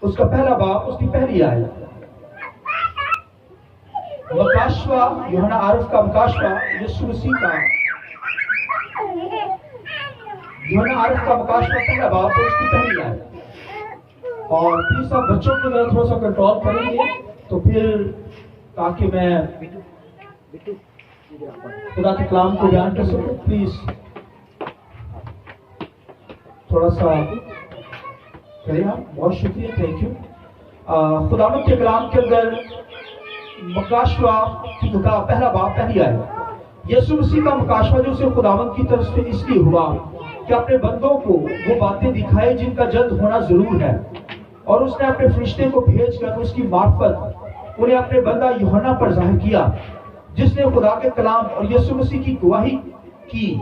اس کا پہلا باب اس کی پہلی آیت. مکاشفہ یوحنا عارف کا مکاشفہ یسوع مسیح کا یوحنا عارف کا مکاشفہ پہلا باب اور اس کی پہلی آیت. اور پلیز آپ بچوں کو ذرا تھوڑا سا کنٹرول کریں گے تو پھر تاکہ میں خدا کے کلام کو بیان کر سکوں. پلیز تھوڑا سا کریں آپ. بہت شکریہ. Thank you. خداوند کے کلام کے اندر مکاشفہ کی کتاب پہلا باب پہلی آیت. یسوع مسیح کا مکاشفہ جو اسے خداوند کی طرف سے اس لیے ہوا کہ اپنے بندوں کو وہ باتیں دکھائے جن کا جلد ہونا ضرور ہے. اور اس نے اپنے فرشتے کو بھیج کر اس کی معرفت انہیں اپنے بندہ یوحنا پر ظاہر کیا جس نے خدا کے کلام اور یسوع مسیح کی گواہی کی،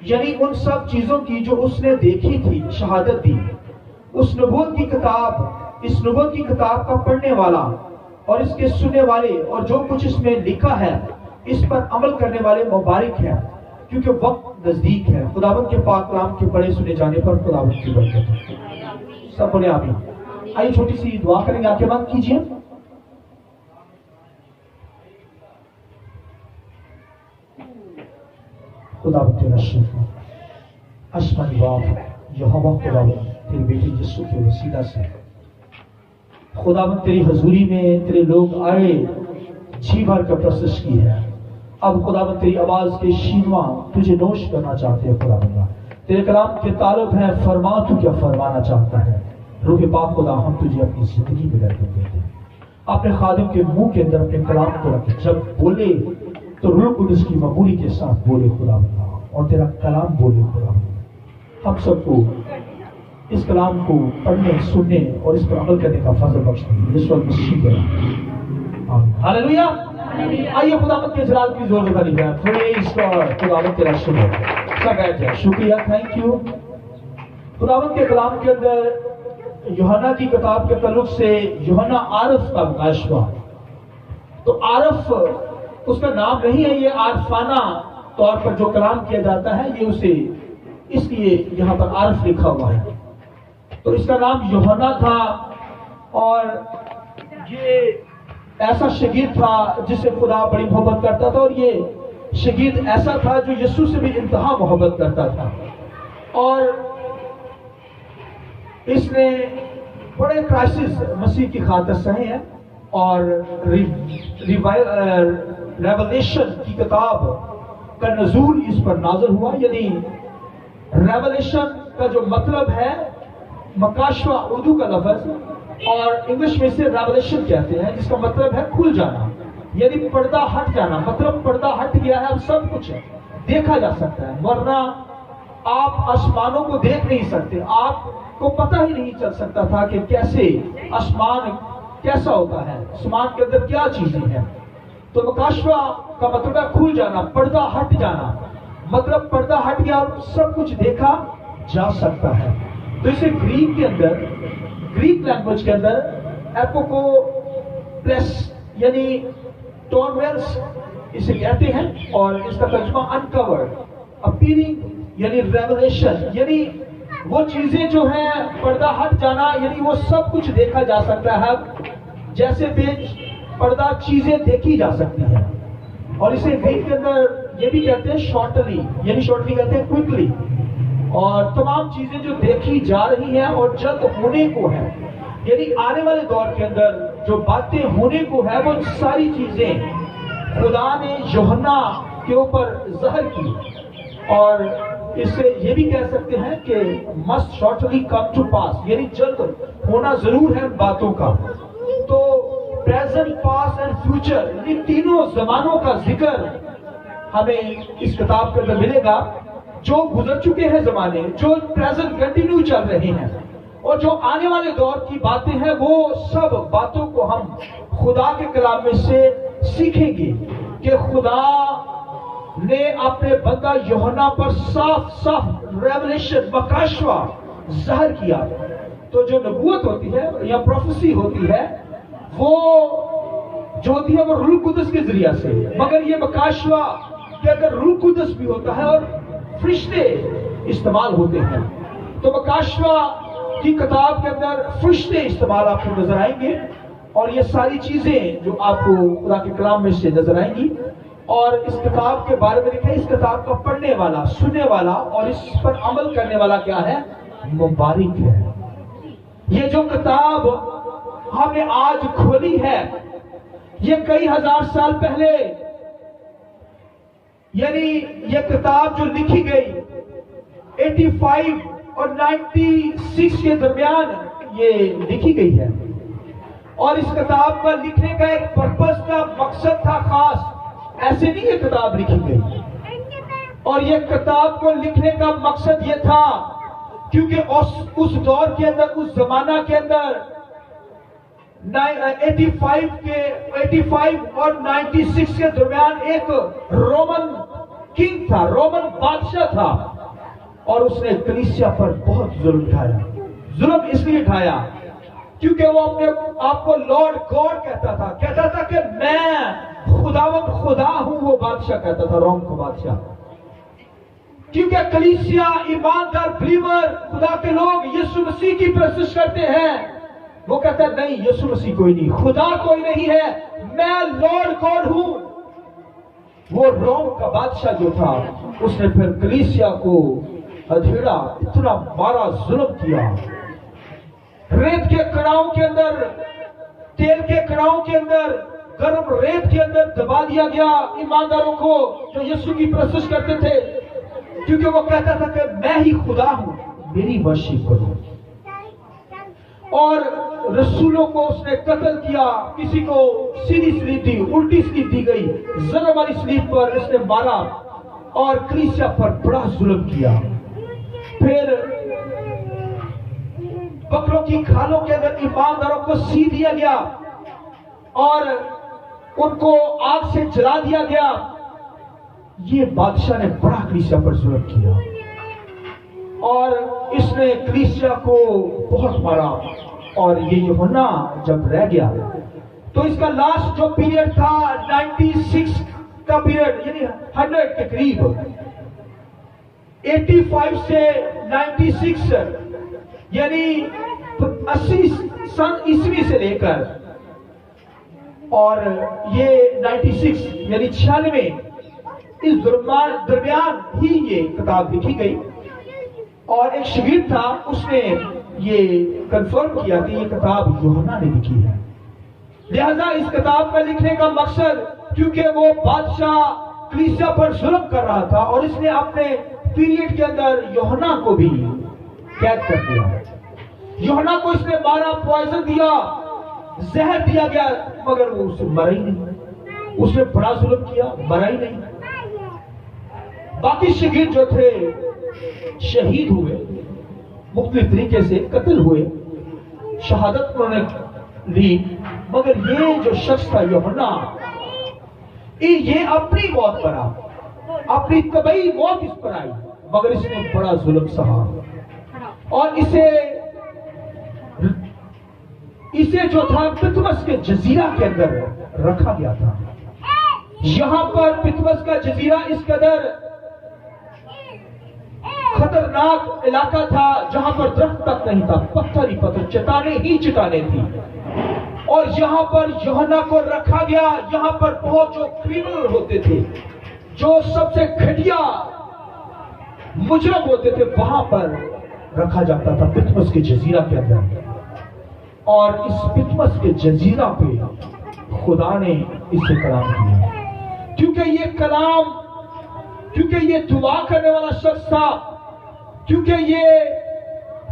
یعنی ان سب چیزوں کی جو اس نے دیکھی تھی شہادت دی. اس نبوت کی کتاب کا پڑھنے والا اور اس کے سننے والے اور جو کچھ اس میں لکھا ہے اس پر عمل کرنے والے مبارک ہیں کیونکہ وقت نزدیک ہے. خداوند کے پاک کلام کے پڑھے سنے جانے پر خداوند کی برکت. سب بولے آمین. آئیے چھوٹی سی دعا کریں گے. آنکھیں بند کیجیے. خداوند تیرا شکر آسمانی باپ یہوہ خداوند تیرے بیٹے یسوع کے وسیلہ سے خداوند تیری حضوری میں تیرے لوگ آئے جی بھر کا پرستش کی ہے. اب خداوند تیری آواز کے شینواں تجھے نوش کرنا چاہتے ہیں. خداوند تیرے کلام کے طالب ہیں، فرما تو کیا فرمانا چاہتا ہے. روح پاک خدا ہم تجھے اپنی زندگی میں رکھ دیتے ہیں. اپنے خادم کے منہ کے اندر اپنے کلام کو رکھے. جب بولے تو روح قدس کی معمولی کے ساتھ بولے خداوند، اور تیرا کلام بولے خداوند. ہم سب کو اس کلام کو پڑھنے، سننے اور اس پر عمل کرنے کا فضل بخش دے یسوع مسیح کے نام. ہاللویا. آئیے خداوند کے جلال کی زور سے تعریف کریں. پریز گاڈ. خداوند تیرا شکر. سب بیٹھ جائیں. شکریہ. Thank you. خداوند کے کلام کے اندر یوحنا کی کتاب کے تعلق سے یوحنا عارف کا مکاشفہ. تو عارف اس کا نام نہیں ہے، یہ عارفانہ طور پر جو کلام کیا جاتا ہے یہ اسے اس لیے یہاں پر عارف لکھا ہوا ہے. تو اس کا نام یوحنا تھا اور یہ ایسا شاگرد تھا جس سے خدا بڑی محبت کرتا تھا، اور یہ شاگرد ایسا تھا جو یسوع سے بھی انتہا محبت کرتا تھا. اور اس نے بڑے کرائسس مسیح کی خاطر سہے ہیں. اور ریولیشن کی کتاب کا نزول اس پر نازل ہوا. یعنی ریولیشن کا جو مطلب ہے، مکاشفہ اردو کا لفظ اور انگلش میں سے ریولیشن کہتے ہیں، جس کا مطلب ہے کھل جانا، یعنی پردہ ہٹ جانا. مطلب پردہ ہٹ گیا ہے، اب سب کچھ ہے، دیکھا جا سکتا ہے. ورنہ آپ آسمانوں کو دیکھ نہیں سکتے. آپ کو پتہ ہی نہیں چل سکتا تھا کہ کیسے آسمان کیسا ہوتا ہے، آسمان کے اندر کیا چیزیں ہیں. تو مکاشفہ کا مطلب ہے کھل جانا، پردہ ہٹ جانا. مطلب پردہ ہٹ گیا اور سب کچھ دیکھا جا سکتا ہے. تو اسے گریک کے اندر، گریک لینگویج کے اندر ایپوکو پلیس یعنی ٹون ویلز اسے کہتے ہیں. اور اس کا ترجمہ انکورڈ، اپیئرنگ یعنی ریولیشن، یعنی وہ چیزیں جو ہیں پردہ ہٹ جانا، یعنی وہ سب کچھ دیکھا جا سکتا ہے جیسے بے پردہ چیزیں دیکھی جا سکتی ہیں. اور اسے گریک کے اندر یہ بھی کہتے ہیں شارٹلی، یعنی شارٹلی کہتے ہیں کوئکلی. اور تمام چیزیں جو دیکھی جا رہی ہیں اور جلد ہونے کو ہے، یعنی آنے والے دور کے اندر جو باتیں ہونے کو ہے، وہ ساری چیزیں خدا نے یوحنا کے اوپر ظاہر کی. اور اس سے یہ بھی کہہ سکتے ہیں کہ must shortly come to pass، یعنی جلد ہونا ضرور ہے باتوں کا. تو present, past and future یعنی تینوں زمانوں کا ذکر ہمیں اس کتاب کے اندر ملے گا. جو گزر چکے ہیں زمانے، جو present کنٹینیو چل رہے ہیں، اور جو آنے والے دور کی باتیں ہیں، وہ سب باتوں کو ہم خدا کے کلام میں سے سیکھیں گے کہ خدا نے اپنے بندہ یوحنا پر صاف صاف ریولیشن، مکاشفہ ظاہر کیا. تو جو نبوت ہوتی ہے یا پروفیسی ہوتی ہے، وہ جو ہوتی ہے وہ روح القدس کے ذریعہ سے. مگر یہ مکاشفہ کہ اگر روح القدس بھی ہوتا ہے اور فرشتے استعمال ہوتے ہیں. تو مکاشفہ کی کتاب کے اندر فرشتے استعمال آپ کو نظر آئیں گے، اور یہ ساری چیزیں جو آپ کو خدا کے کلام میں سے نظر آئیں گی. اور اس کتاب کے بارے میں لکھا ہے، اس کتاب کا پڑھنے والا، سننے والا اور اس پر عمل کرنے والا کیا ہے؟ مبارک ہے. یہ جو کتاب ہم نے آج کھولی ہے، یہ کئی ہزار سال پہلے، یعنی یہ کتاب جو لکھی گئی 85 اور 96 کے درمیان یہ لکھی گئی ہے. اور اس کتاب کا لکھنے کا ایک پرپس تھا، مقصد تھا خاص. ایسے نہیں یہ کتاب لکھی گئی. اور یہ کتاب کو لکھنے کا مقصد یہ تھا کیونکہ اس دور کے اندر، اس زمانہ کے اندر 85 اور 96 کے درمیان ایک رومن کنگ تھا، رومن بادشاہ تھا، اور اس نے کلیسیا پر بہت ظلم اٹھایا. ظلم اس لیے اٹھایا کیونکہ وہ اپنے آپ کو لارڈ گاڈ کہتا تھا کہ میں خداوند خدا ہوں. وہ بادشاہ کہتا تھا، روم کا بادشاہ. کیونکہ کلیسیا ایماندار بلیور، خدا کے لوگ یسوع مسیح کی پرستش کرتے ہیں. وہ کہتا ہے نہیں، یسوع مسیح کوئی نہیں، خدا کوئی نہیں ہے، میں لارڈ گاڈ ہوں. وہ روم کا بادشاہ جو تھا، اس نے پھر کلیسیا کو ادھیڑا، اتنا مارا، ظلم کیا. ریت کے کڑاؤں کے اندر، تیل کے کڑاؤں کے اندر، گرم ریت کے اندر دبا دیا گیا ایمانداروں کو جو یسوع کی پرستش کرتے تھے، کیونکہ وہ کہتا تھا کہ میں ہی خدا ہوں، میری ورشپ کرو. اور رسولوں کو اس نے قتل کیا. کسی کو سیدھی سلیب دی، الٹی سلیب دی گئی، ضرب والی سلیب پر اس نے مارا اور کلیسیا پر بڑا ظلم کیا. پھر بکروں کی کھالوں کے اندر ایمانداروں کو سی دیا گیا اور ان کو آگ سے جلا دیا گیا. یہ بادشاہ نے بڑا کلیسیا پر ظلم کیا اور اس نے کلیسیا کو بہت مارا. اور یہ یوحنا جب رہ گیا تو اس کا لاسٹ جو پیریڈ تھا 96 کا پیریڈ، یعنی 100 کے قریب، 85 سے 96 یعنی 80 سن عیسوی سے لے کر اور یہ 96 یعنی 96 اس درمیان ہی یہ کتاب لکھی گئی. اور ایک شاگرد تھا، اس نے یہ کنفرم کیا کہ یہ کتاب یوحنا نے لکھی ہے. لہذا اس کتاب کا لکھنے کا مقصد، کیونکہ وہ بادشاہ کلیسیا پر ظلم کر رہا تھا اور اس نے اپنے پیریڈ کے اندر یوحنا کو بھی قید کر دیا. یوحنا کو اس نے مارا، پوائزن دیا، زہر دیا گیا، مگر وہ اسے مرا ہی نہیں. اس نے بڑا ظلم کیا، مرا ہی نہیں. باقی شاگرد جو تھے شہید ہوئے، مختلف طریقے سے قتل ہوئے، شہادت انہوں نے لی. مگر یہ جو شخص تھا یوحنا، یہ اپنی موت پر آیا، اپنی طبعی موت اس پر آئی، مگر اس نے بڑا ظلم سہا. اور اسے جو تھا پتمس کے جزیرہ کے اندر رکھا گیا تھا. یہاں پر پتمس کا جزیرہ اس قدر خطرناک علاقہ تھا جہاں پر درخت تک نہیں تھا، پتھر ہی پتھر، چٹانیں ہی چٹانیں تھی. اور یہاں پر یوحنا کو رکھا گیا. یہاں پر بہت جو کریمنل ہوتے تھے، جو سب سے گھٹیا مجرم ہوتے تھے، وہاں پر رکھا جاتا تھا پتمس کے جزیرہ کے اندر. اور اس پتمس کے جزیرہ پہ خدا نے اس سے کلام کیا، کیونکہ یہ دعا کرنے والا شخص تھا، کیونکہ یہ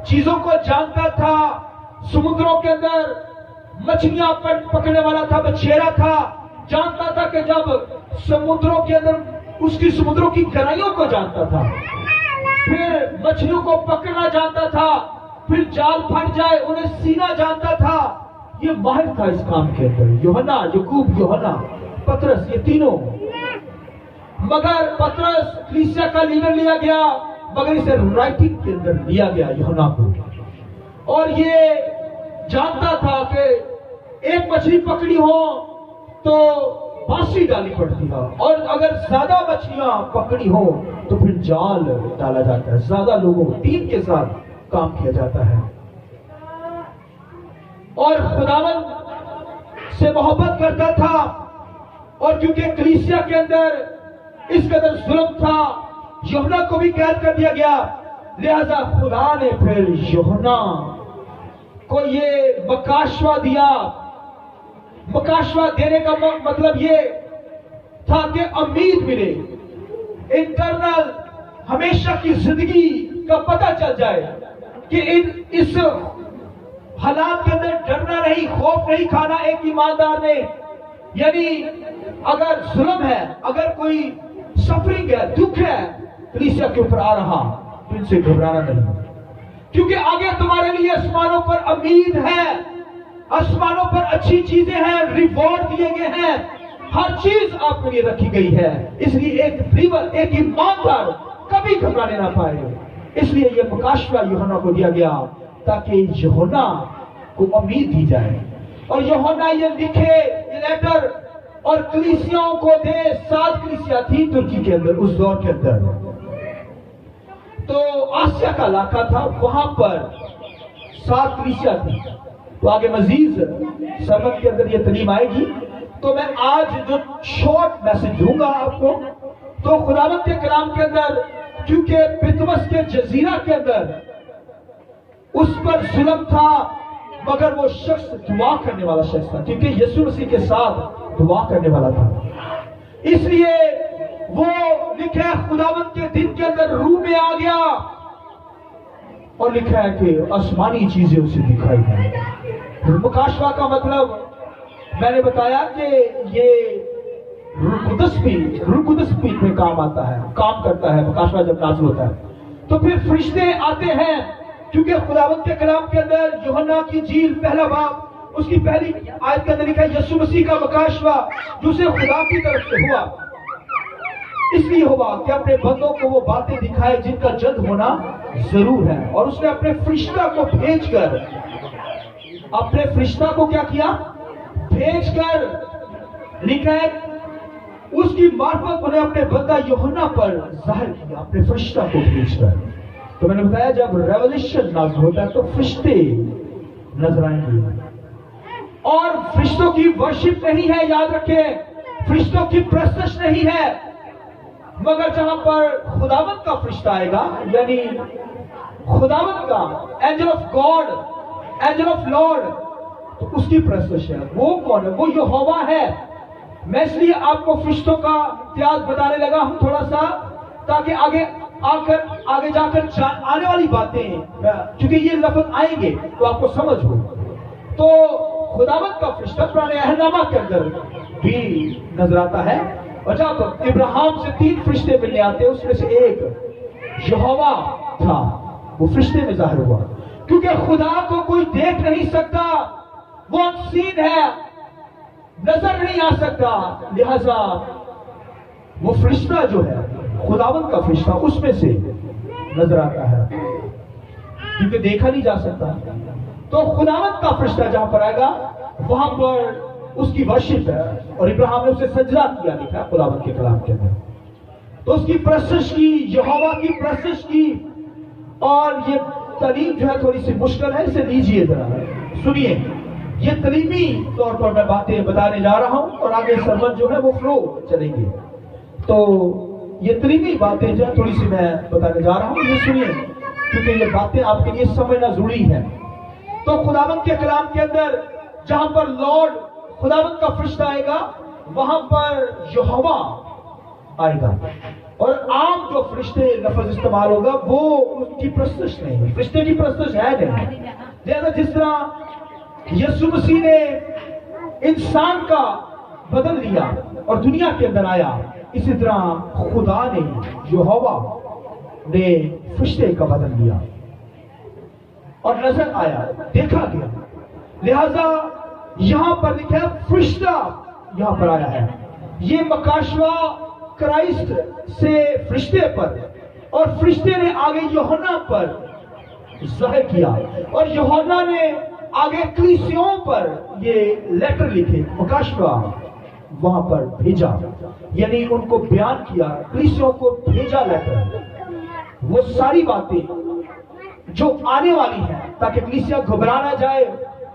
چیزوں کو جانتا تھا. سمندروں کے اندر مچھلیاں پکڑنے والا تھا، بچھیرا تھا. جانتا تھا کہ جب سمندروں کے اندر اس کی سمندروں کی گہرائیوں کو جانتا تھا، پھر مچھلیوں کو پکڑنا جانتا تھا، پھر جال پھٹ جائے انہیں سینا جانتا تھا. یہ ماہر تھا اس کام کے اندر. یوحنا، یعقوب، یوحنا، پترس، یہ تینوں. مگر پترس کلیسیا کا لیڈر لیا گیا، مگر اسے رائٹنگ کے اندر لیا گیا یوحنا کو. اور یہ جانتا تھا کہ ایک مچھلی پکڑی ہو تو پھانسی ڈالی پڑتی ہے، اور اگر زیادہ مچھلیاں پکڑی ہو تو پھر جال ڈالا جاتا ہے. زیادہ لوگوں ٹیم کے ساتھ کام کیا جاتا ہے. اور خداوند سے محبت کرتا تھا، اور کیونکہ کلیسیا کے اندر اس قدر ظلم تھا، یوحنا کو بھی قید کر دیا گیا، لہذا خدا نے پھر یوحنا کو یہ مکاشوہ دیا۔ مکاشوہ دینے کا مطلب یہ تھا کہ امید ملے، انٹرنل ہمیشہ کی زندگی کا پتہ چل جائے کہ اس حالات کے اندر ڈرنا نہیں، خوف نہیں کھانا ایک ایماندار نے۔ یعنی اگر ظلم ہے، اگر کوئی سفرنگ ہے، دکھ ہے کلیسیا کے اوپر آ رہا، تو ان سے گھبرانا نہیں، کیونکہ آگے تمہارے لیے آسمانوں پر امید ہے، آسمانوں پر اچھی چیزیں ہیں، ریوارڈ دیے گئے ہیں، ہر چیز آپ کے لیے رکھی گئی ہے۔ اس لیے ایک بلیور، ایک ایماندار کبھی گھبرانے نہ پائے۔ اس لیے یہ مکاشفہ یوحنا کو دیا گیا تاکہ یوحنا کو امید دی جائے، اور یوحنا یہ لکھے یہ لیٹر اور کلیسیاؤں کو دے۔ 7 کلیسیا تھی ترکی کے اندر اس دور کے اندر، تو آسیا کا علاقہ تھا، وہاں پر 7 کلیسیا تھی۔ تو آگے مزید سرمن کے اندر یہ تعلیم آئے گی، تو میں آج جو شارٹ میسج دوں گا آپ کو، تو خداوند کے کلام کے اندر، کیونکہ پطمس کے جزیرہ کے اندر اس پر ظلم تھا، مگر وہ شخص دعا کرنے والا شخص تھا، کیونکہ یسوع مسیح کے ساتھ دعا کرنے والا تھا، اس لیے وہ لکھا ہے خداوند کے دن کے اندر روح میں آ گیا، اور لکھا ہے کہ آسمانی چیزیں اسے دکھائی دیں۔ مکاشفہ کا مطلب میں نے بتایا کہ یہ روح قدس بھی میں کام آتا ہے، کام کرتا ہے مکاشفہ جب نازل ہوتا ہے۔ تو پھر فرشتے آتے ہیں، کیونکہ خداوند کے کلام کے اندر یوحنا کی انجیل پہلا باب اس کی پہلی آیت کے اندر لکھا ہے یسوع مسیح کا مکاشفہ جو سے خدا کی طرف سے ہوا، اس لیے ہوا کہ اپنے بندوں کو وہ باتیں دکھائے جن کا جلد ہونا ضرور ہے، اور اس نے اپنے فرشتہ کو بھیج کر، اپنے فرشتہ کو کیا کیا؟ بھیج کر، لکھا ہے اس کی معرفت انہیں اپنے بندہ یوحنا پر ظاہر کیا، اپنے فرشتہ کو بھیج کر۔ تو میں نے بتایا جب ریولیشن نازل ہوتا ہے تو فرشتے نظر آئیں گے، اور فرشتوں کی ورشپ نہیں ہے، یاد رکھیں، فرشتوں کی پرستش نہیں ہے، مگر جہاں پر خداوند کا فرشتہ آئے گا، یعنی خداوند کا angel of God, angel of Lord, تو اس کی پرستش ہے۔ وہ کون ہے؟ وہ یہوہ ہے۔ میں اس لیے آپ کو فرشتوں کا امتیاز بتانے لگا ہوں تھوڑا سا، تاکہ آگے جا کر آنے والی باتیں، کیونکہ یہ لفظ آئیں گے تو آپ کو سمجھ ہو۔ تو خداوند کا فرشتہ پرانے عہد نامہ کے اندر بھی نظر آتا ہے، اور جب ابراہیم سے 3 فرشتے ملنے آتے ہیں، اس میں سے ایک یہوہ تھا، وہ فرشتے میں ظاہر ہوا، کیونکہ خدا کو کوئی دیکھ نہیں سکتا، وہ انسین ہے، نظر نہیں آ سکتا، لہذا وہ فرشتہ جو ہے خداوند کا فرشتہ اس میں سے نظر آتا ہے، کیونکہ دیکھا نہیں جا سکتا۔ تو خداوند کا فرشتہ جہاں پر آئے گا وہاں پر اس کی ورشپ ہے، اور ابراہیم نے اسے سجدہ کیا، لکھا ہے خداوند کے کلام کے اندر۔ تو اس کی پرستش کی، یہوہ کی پرستش کی، اور یہ تعلیم جو ہے تھوڑی سی مشکل ہے، اسے لیجیے ذرا سنیے، یہ تعلیمی طور پر میں باتیں بتانے جا رہا ہوں، اور آگے سرمن جو ہے وہ فلو چلیں گے، تو یہ تعلیمی باتیں جو ہے تھوڑی سی میں بتانے جا رہا ہوں، یہ سنیے، کیونکہ یہ باتیں آپ کے لیے سمجھنا ضروری ہے۔ تو خداوند کے کلام کے اندر جہاں پر لارڈ خداوند کا فرشتہ آئے گا وہاں پر یہوہ آئے گا، اور عام جو فرشتے لفظ استعمال ہوگا وہ ان کی پرستش نہیں ہے، فرشتے کی پرستش ہے نہیں۔ لہذا جس طرح یسوع مسیح نے انسان کا بدل لیا اور دنیا کے اندر آیا، اسی طرح خدا نے، یہوہ نے فرشتے کا بدل لیا اور نظر آیا، دیکھا گیا، لہذا یہاں پر لکھا ہے فرشتہ یہاں پر آیا ہے۔ یہ مکاشفہ کرائسٹ سے فرشتے پر، اور فرشتے نے آگے یوحنا پر ظاہر کیا، اور یوحنا نے آگے کلیسیوں پر یہ لیٹر لکھے، مکاشفہ وہاں پر بھیجا، یعنی ان کو بیان کیا، کلیسیوں کو بھیجا لیٹر، وہ ساری باتیں جو آنے والی ہیں، تاکہ کلیسیا گھبرا نہ جائے،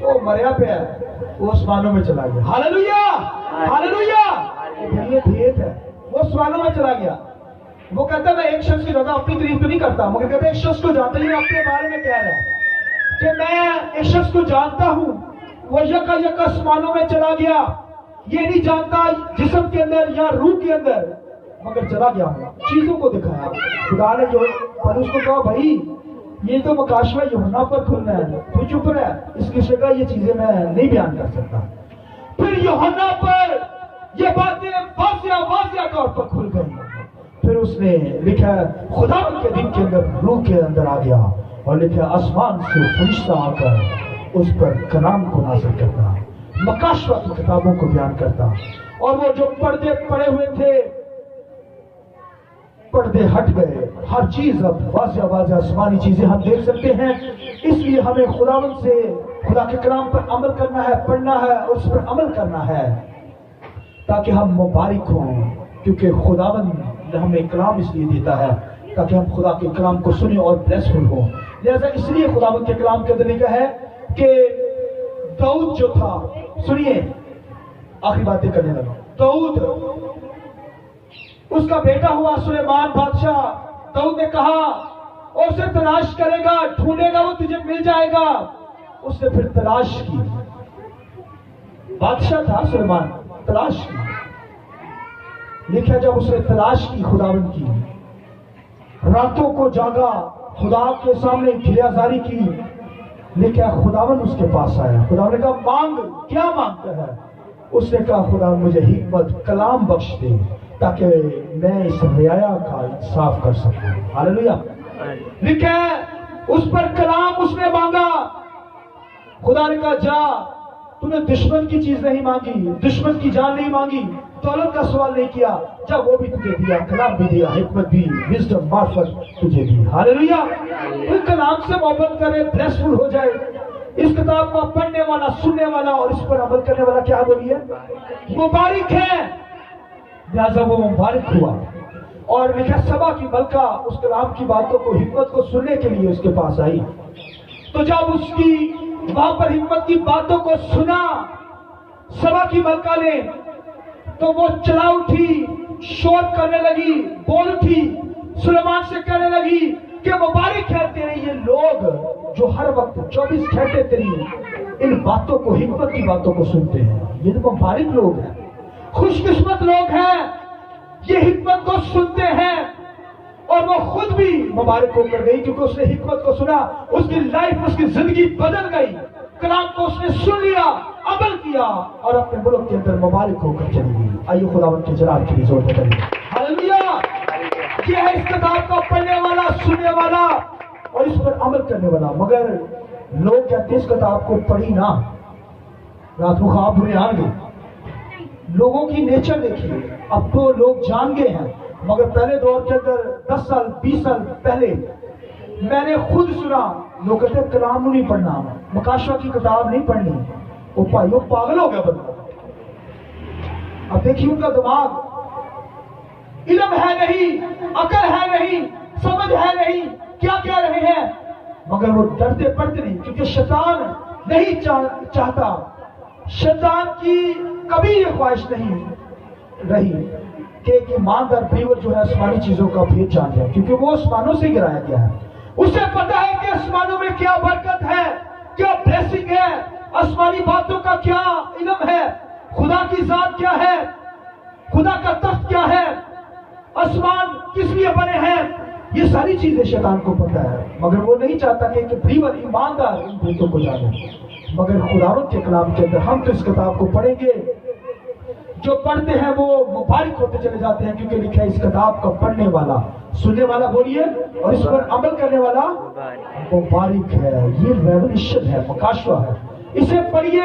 وہ مریا پہ ہے، وہ آسمانوں میں چلا گیا. Hallelujah hallelujah. یہ بھیت ہے، وہ آسمانوں میں چلا گیا. وہ کہتا ہے میں ایک شخص کی زیادہ اپنی تعریف تو نہیں کرتا، مگر کہتا ہے ایک شخص کو جانتا ہی اپنے بارے میں کہہ رہا ہے کہ میں ایک شخص کو جانتا ہوں، وہ یکا یک آسمانوں میں چلا گیا. یہ نہیں جانتا جسم کے اندر یا روح کے اندر، مگر چلا گیا ہوں. چیزوں کو دکھایا. خدا نے جو پولس کو کہا بھائی یہ تو مکاشفہ یوحنا پر کھلنا ہے، تو چپ رہا ہے، اس کی شکل یہ چیزیں میں نہیں بیان کر سکتا. پھر یوحنا پر یہ باتیں واضح طور پر کھل گئی. پھر اس نے لکھا خدا کے دن کے اندر روح کے اندر آ گیا اور لکھا آسمان سے فرشتہ آ کر اس پر کلام کو نازل کرتا، مکاشفہ کی کتابوں کو بیان کرتا. اور وہ جو پردے پڑے ہوئے تھے پردے ہٹ گئے. ہر چیز اب واضح آسمانی چیزیں ہم دیکھ سکتے ہیں. اس لیے ہمیں خداوند سے خدا کے کلام پر عمل کرنا ہے، پڑھنا ہے اور اس پر عمل کرنا ہے تاکہ ہم مبارک ہوں. کیونکہ خداوند نے ہمیں کلام اس لیے دیتا ہے تاکہ ہم خدا کے کلام کو سنیں اور بلیسفل ہوں. لہذا اس لیے خداوند کے کلام کے اندر لکھا ہے کہ داؤد جو تھا، سنیے آخری باتیں کرنے لگا. داؤد اس کا بیٹا ہوا سلیمان بادشاہ. داؤد نے کہا اور اسے تلاش کرے گا، ڈھونڈے گا، وہ تجھے مل جائے گا. اس نے پھر تلاش کی. بادشاہ تھا سلیمان، تلاش کی. لکھا جب اس نے تلاش کی خداوند کی، راتوں کو جاگا، خدا کے سامنے گریہزاری کی، لکھا خداوند اس کے پاس آیا. خداوند نے کہا مانگ، کیا مانگتا ہے؟ اس نے کہا خداوند مجھے حکمت کلام بخش دے تاکہ میں اس رعایا کا انصاف کر سکوں. ہاللویا. لکھا اس پر کلام اس نے مانگا. خدا نے کہا جا، تو نے دشمن کی چیز نہیں مانگی، دشمن کی جان نہیں مانگی، دولت کا سوال نہیں کیا، جب وہ بھی تجھے دیا، کلام بھی دیا، حکمت بھی، وزڈم، معرفت تجھے دی. ہاللویا. اس کلام سے محبت کرے، بلیسفل ہو جائے. اس کتاب کو پڑھنے والا، سننے والا اور اس پر عمل کرنے والا کیا بولیے مبارک ہے. لہذا وہ مبارک ہوا. اور لکھا سبا کی ملکہ اس کلام کی باتوں کو، حکمت کو سننے کے لیے اس کے پاس آئی. تو جب اس کی وہاں پر حکمت کی باتوں کو سنا سبا کی ملکہ نے، تو وہ چلا اٹھی، شور کرنے لگی، بول اٹھی، سلیمان سے کہنے لگی کہ مبارک ہے تیرے یہ لوگ جو ہر وقت 24 گھنٹے تیری ان باتوں کو، حکمت کی باتوں کو سنتے ہیں. یہ تو مبارک لوگ ہیں، خوش قسمت لوگ ہیں، یہ حکمت کو سنتے ہیں. اور وہ خود بھی مبارک ہو کر گئی کیونکہ اس نے حکمت کو سنا. اس کی لائف، اس کی زندگی بدل گئی. کلام کو اس نے سن لیا، عمل کیا اور اپنے ملک کے اندر مبارک ہو کر چلی گئی. آئیے خداوند کے جلال کے لیے زور دے کریے ہاللویا. یہ ہے اس کتاب کو پڑھنے والا، سننے والا اور اس پر عمل کرنے والا. مگر لوگ کہتے ہیں اس کتاب کو پڑھی نہ، رات کو خواب برے آ گئے. لوگوں کی نیچر دیکھیے. اب تو لوگ جان گئے ہیں، مگر پہلے دور کے اندر 10 سال 20 سال پہلے میں نے خود سنا لوگ کہتے ہیں کلام نہیں پڑھنا، مکاشفہ کی کتاب نہیں پڑھنی. وہ بھائی وہ پاگل ہو گیا بندہ. اب دیکھیے ان کا دماغ، علم ہے نہیں، عقل ہے نہیں، سمجھ ہے نہیں، کیا کہہ رہے ہیں. مگر وہ ڈرتے پڑھتے نہیں کیونکہ شیطان نہیں چاہتا، شیطان کی کبھی یہ خواہش نہیں رہی کہ ایک ایماندار بلیور جو ہے آسمانی چیزوں کا بھید جان جائے، کیونکہ وہ آسمانوں سے گرایا گیا ہے. اسے پتا ہے کہ آسمانوں میں کیا برکت ہے، کیا بلیسنگ ہے، آسمانی باتوں کا کیا علم ہے، خدا کی ذات کیا ہے، خدا کا تخت کیا ہے، آسمان کس لیے بنے ہیں. یہ ساری چیزیں شیطان کو پتا ہے، مگر وہ نہیں چاہتا کہ ایک بلیور ایماندار ان باتوں کو جانے. مگر خداوند کے کلام کے اندر ہم تو اس کتاب کو پڑھیں گے، جو پڑھتے ہیں وہ مبارک ہوتے چلے جاتے ہیں کیونکہ لکھا ہے اس کتاب کا پڑھنے والا، سننے والا بولیے اور اس پر عمل کرنے والا مبارک ہے. یہ ریولیشن ہے، مکاشفہ ہے. اسے پڑھیے،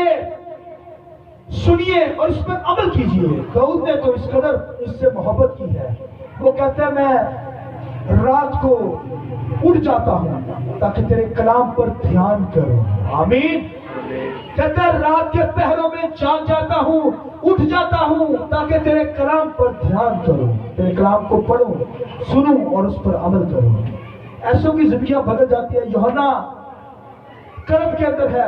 سنیے اور اس پر عمل کیجیے. داؤد نے تو اس قدر اس سے محبت کی ہے. وہ کہتا ہے میں رات کو اٹھ جاتا ہوں تاکہ تیرے کلام پر دھیان کروں. آمین. کہتا ہے رات کے پہروں میں جاگ جاتا ہوں، اٹھ جاتا ہوں تاکہ تیرے کلام پر دھیان کروں، تیرے کلام کو پڑھوں، سنوں اور اس پر عمل کروں. ایسوں کی زندگیاں بدل جاتی ہے. یوحنا کرب کے اندر ہے،